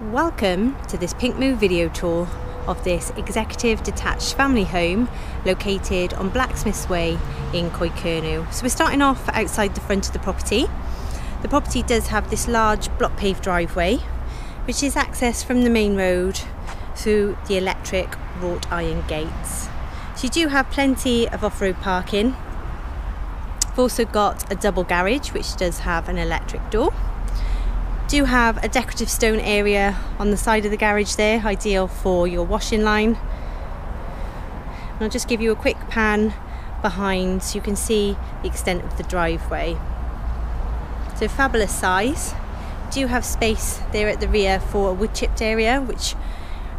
Welcome to this Pinkmove video tour of this executive detached family home located on Blacksmiths Way in Coicurno. So we're starting off outside the front of the property. The property does have this large block paved driveway which is accessed from the main road through the electric wrought iron gates. So you do have plenty of off-road parking. We've also got a double garage which does have an electric door. Do have a decorative stone area on the side of the garage there, ideal for your washing line. And I'll just give you a quick pan behind so you can see the extent of the driveway. So fabulous size. Do have space there at the rear for a wood chipped area which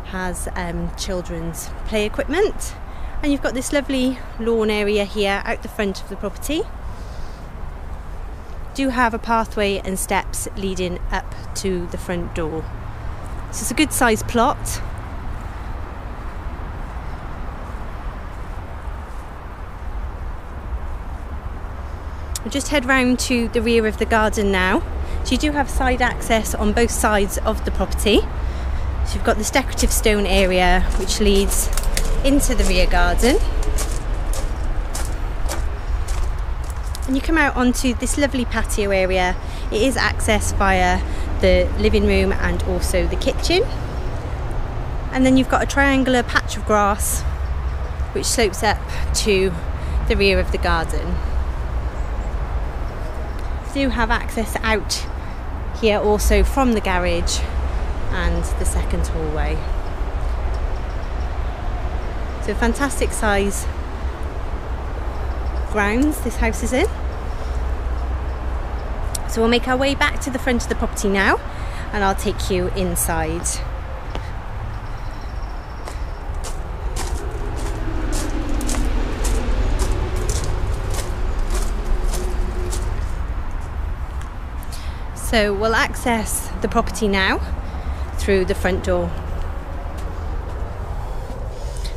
has children's play equipment, and you've got this lovely lawn area here out the front of the property. Do have a pathway and steps leading up to the front door. So it's a good sized plot. We'll just head round to the rear of the garden now. So you do have side access on both sides of the property. So you've got this decorative stone area which leads into the rear garden. And you come out onto this lovely patio area. It is accessed via the living room and also the kitchen. And then you've got a triangular patch of grass which slopes up to the rear of the garden. You do have access out here also from the garage and the second hallway. So fantastic size grounds this house is in. So we'll make our way back to the front of the property now and I'll take you inside. So we'll access the property now through the front door.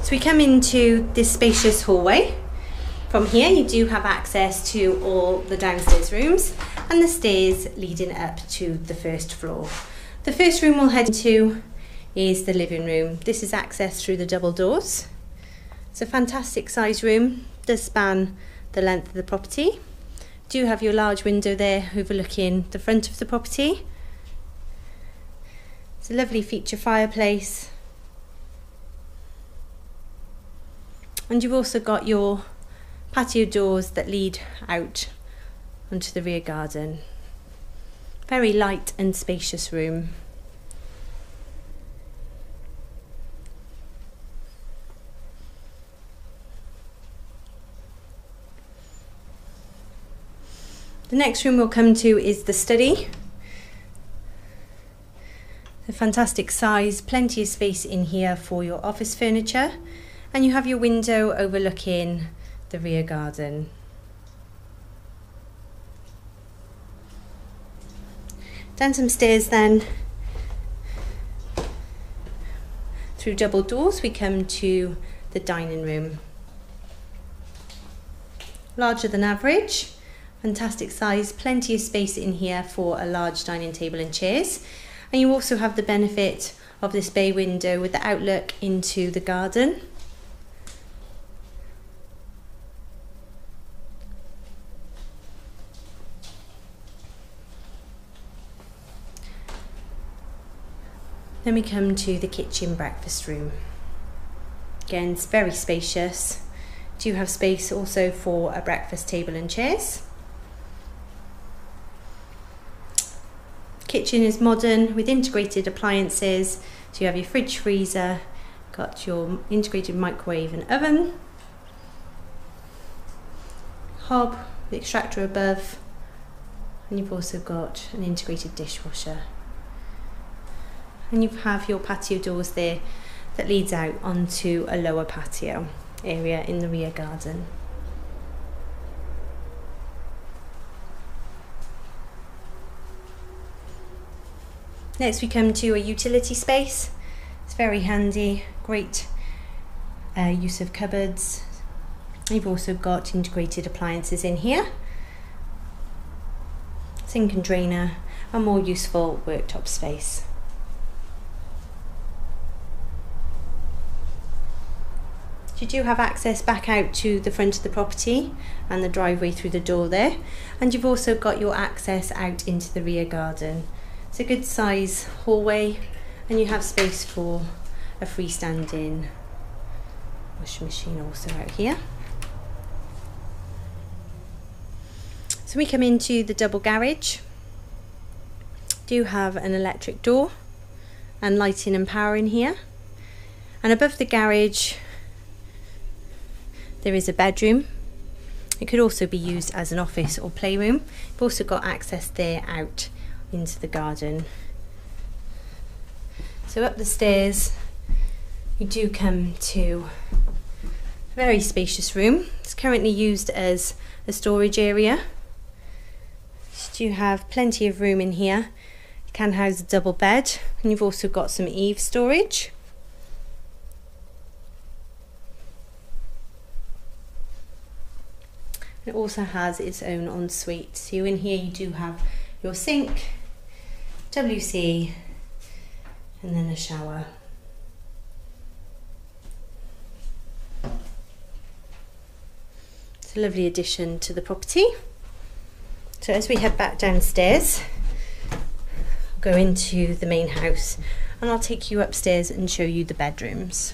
So we come into this spacious hallway. From here you do have access to all the downstairs rooms and the stairs leading up to the first floor. The first room we'll head into is the living room. This is accessed through the double doors. It's a fantastic size room, does span the length of the property. Do have your large window there overlooking the front of the property. It's a lovely feature fireplace. And you've also got your patio doors that lead out onto the rear garden. Very light and spacious room. The next room we'll come to is the study. A fantastic size, plenty of space in here for your office furniture, and you have your window overlooking the rear garden. Down some stairs then, through double doors we come to the dining room. Larger than average, fantastic size, plenty of space in here for a large dining table and chairs, and you also have the benefit of this bay window with the outlook into the garden. Then we come to the kitchen breakfast room. Again, it's very spacious. Do have space also for a breakfast table and chairs. Kitchen is modern with integrated appliances. So you have your fridge, freezer, got your integrated microwave and oven, hob, the extractor above, and you've also got an integrated dishwasher. And you have your patio doors there that leads out onto a lower patio area in the rear garden. Next we come to a utility space. It's very handy, great use of cupboards. You've also got integrated appliances in here. Sink and drainer, a more useful worktop space. you do have access back out to the front of the property and the driveway through the door there, and you've also got your access out into the rear garden. It's a good size hallway, and you have space for a freestanding washing machine also out here. So we come into the double garage. Do have an electric door and lighting and power in here, and above the garage there is a bedroom. It could also be used as an office or playroom. You've also got access there out into the garden. So up the stairs you do come to a very spacious room. It's currently used as a storage area. You have plenty of room in here. It can house a double bed, and you've also got some eave storage. It also has its own ensuite. So in here you do have your sink, WC, and then a shower. It's a lovely addition to the property. So as we head back downstairs, we'll go into the main house, and I'll take you upstairs and show you the bedrooms.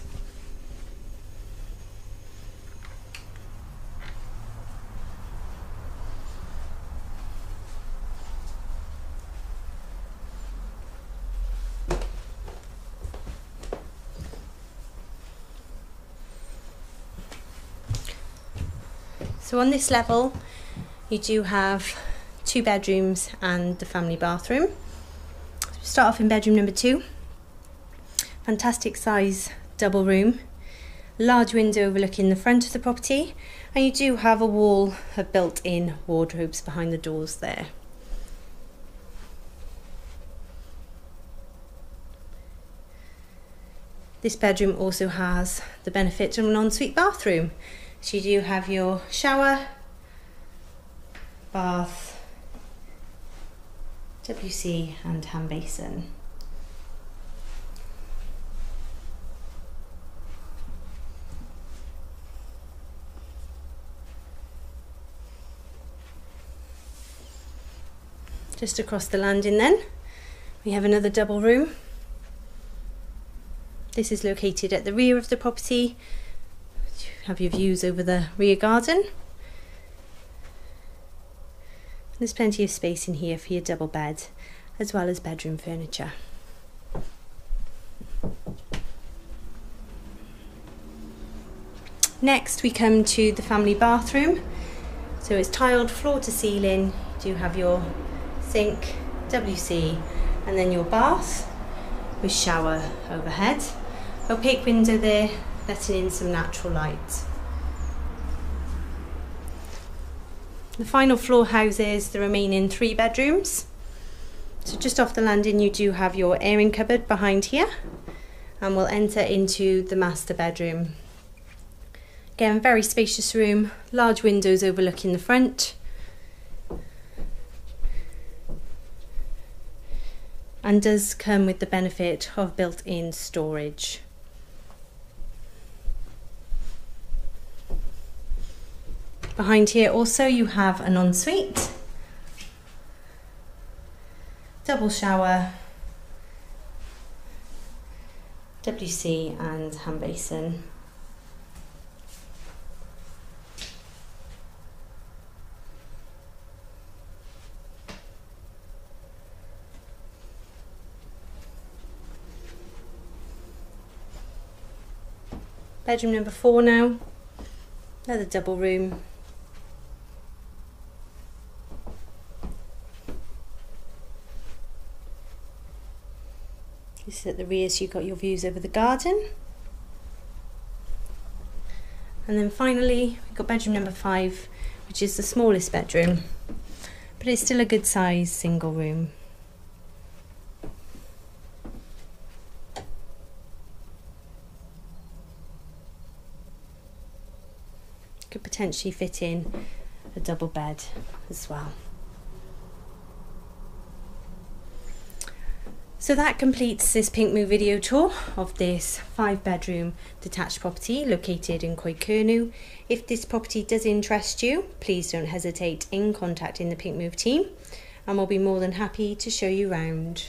So on this level you do have 2 bedrooms and the family bathroom. So we start off in bedroom number 2. Fantastic size double room, large window overlooking the front of the property, and you do have a wall of built-in wardrobes behind the doors there. This bedroom also has the benefit of an ensuite bathroom. So you do have your shower, bath, WC and hand basin. Just across the landing then, we have another double room. This is located at the rear of the property. You have your views over the rear garden. There's plenty of space in here for your double bed, as well as bedroom furniture. Next we come to the family bathroom. So it's tiled floor to ceiling. You do have your sink, WC, and then your bath with shower overhead. Opaque window there, letting in some natural light. The final floor houses the remaining 3 bedrooms. So just off the landing you do have your airing cupboard behind here, and we'll enter into the master bedroom. Again, very spacious room, large windows overlooking the front, and does come with the benefit of built-in storage. Behind here also you have an ensuite, double shower, WC and hand basin. Bedroom number 4 now, another double room. This is at the rear, so you've got your views over the garden. And then finally we've got bedroom number 5, which is the smallest bedroom, but it's still a good size single room. Could potentially fit in a double bed as well. So that completes this Pinkmove video tour of this 5-bedroom detached property located in Coedcernu. If this property does interest you, please don't hesitate in contacting the Pinkmove team, and we'll be more than happy to show you around.